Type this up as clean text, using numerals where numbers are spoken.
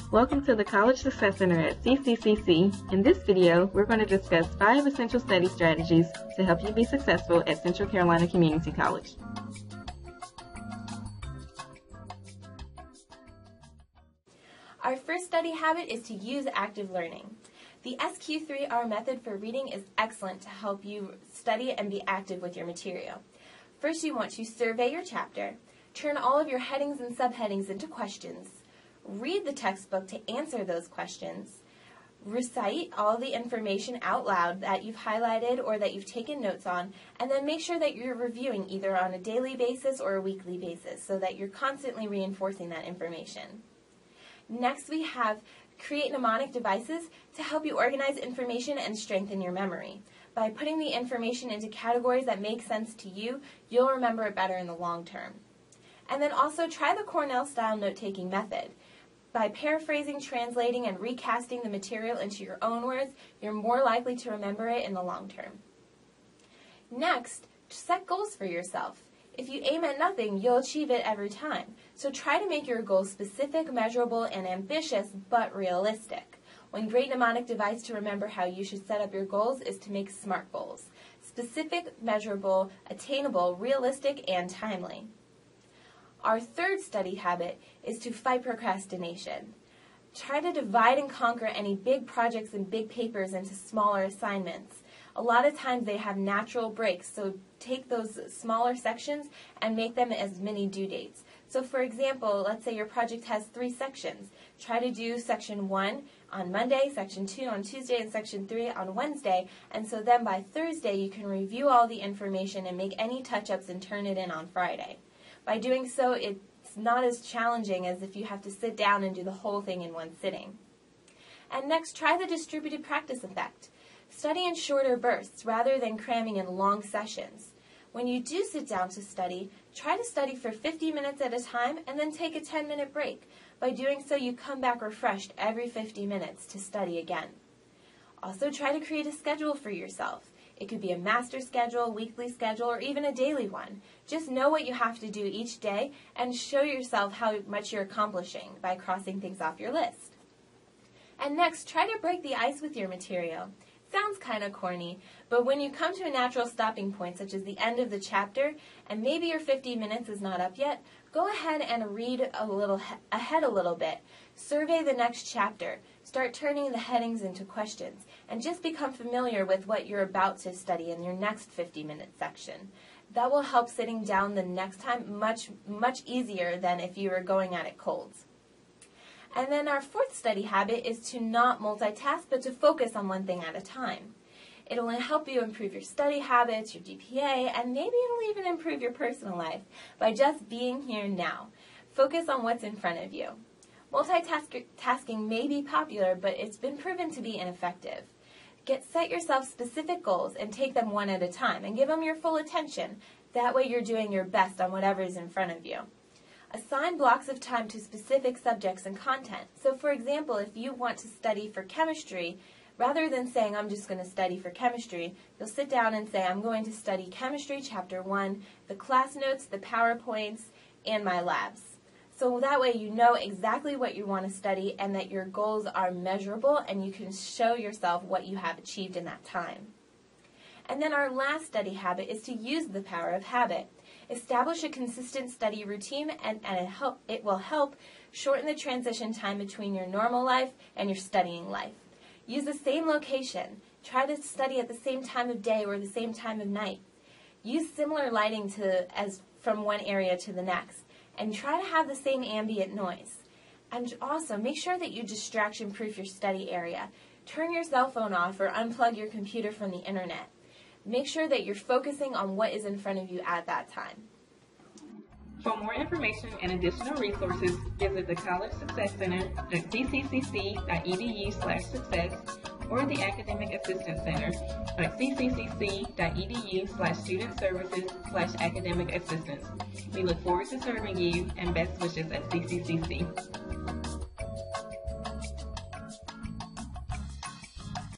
Welcome to the College Success Center at CCCC. In this video, we're going to discuss 5 essential study strategies to help you be successful at Central Carolina Community College. Our first study habit is to use active learning. The SQ3R method for reading is excellent to help you study and be active with your material. First, you want to survey your chapter, turn all of your headings and subheadings into questions, read the textbook to answer those questions, recite all the information out loud that you've highlighted or that you've taken notes on, and then make sure that you're reviewing either on a daily basis or a weekly basis so that you're constantly reinforcing that information. Next, we have create mnemonic devices to help you organize information and strengthen your memory. By putting the information into categories that make sense to you, you'll remember it better in the long term. And then also try the Cornell-style note-taking method. By paraphrasing, translating, and recasting the material into your own words, you're more likely to remember it in the long term. Next, set goals for yourself. If you aim at nothing, you'll achieve it every time. So try to make your goals specific, measurable, and ambitious, but realistic. One great mnemonic device to remember how you should set up your goals is to make SMART goals. Specific, measurable, attainable, realistic, and timely. Our third study habit is to fight procrastination. Try to divide and conquer any big projects and big papers into smaller assignments. A lot of times they have natural breaks, so take those smaller sections and make them as mini due dates. So for example, let's say your project has 3 sections. Try to do section 1 on Monday, section 2 on Tuesday, and section 3 on Wednesday, and so then by Thursday you can review all the information and make any touch-ups and turn it in on Friday. By doing so, it's not as challenging as if you have to sit down and do the whole thing in one sitting. And next, try the distributed practice effect. Study in shorter bursts rather than cramming in long sessions. When you do sit down to study, try to study for 50 minutes at a time and then take a 10-minute break. By doing so, you come back refreshed every 50 minutes to study again. Also, try to create a schedule for yourself. It could be a master schedule, weekly schedule, or even a daily one. Just know what you have to do each day and show yourself how much you're accomplishing by crossing things off your list. And next, try to break the ice with your material. Sounds kind of corny, but when you come to a natural stopping point, such as the end of the chapter, and maybe your 50 minutes is not up yet, go ahead and read ahead a little bit. Survey the next chapter. Start turning the headings into questions, and just become familiar with what you're about to study in your next 50-minute section. That will help sitting down the next time much easier than if you were going at it cold. And then our fourth study habit is to not multitask, but to focus on one thing at a time. It'll help you improve your study habits, your GPA, and maybe it'll even improve your personal life by just being here now. Focus on what's in front of you. Multitasking may be popular, but it's been proven to be ineffective. Set yourself specific goals and take them one at a time and give them your full attention. That way you're doing your best on whatever is in front of you. Assign blocks of time to specific subjects and content. So for example, if you want to study for chemistry, rather than saying, I'm just going to study for chemistry, you'll sit down and say, I'm going to study chemistry, chapter 1, the class notes, the PowerPoints, and my labs. So that way you know exactly what you want to study and that your goals are measurable and you can show yourself what you have achieved in that time. And then our last study habit is to use the power of habit. Establish a consistent study routine and it will help shorten the transition time between your normal life and your studying life. Use the same location. Try to study at the same time of day or the same time of night. Use similar lighting as from one area to the next. And try to have the same ambient noise. And also, make sure that you distraction-proof your study area. Turn your cell phone off or unplug your computer from the internet. Make sure that you're focusing on what is in front of you at that time. For more information and additional resources, visit the College Success Center at cccc.edu/success or the Academic Assistance Center at cccc.edu/student-services/academic assistance. We look forward to serving you, and best wishes at CCCC.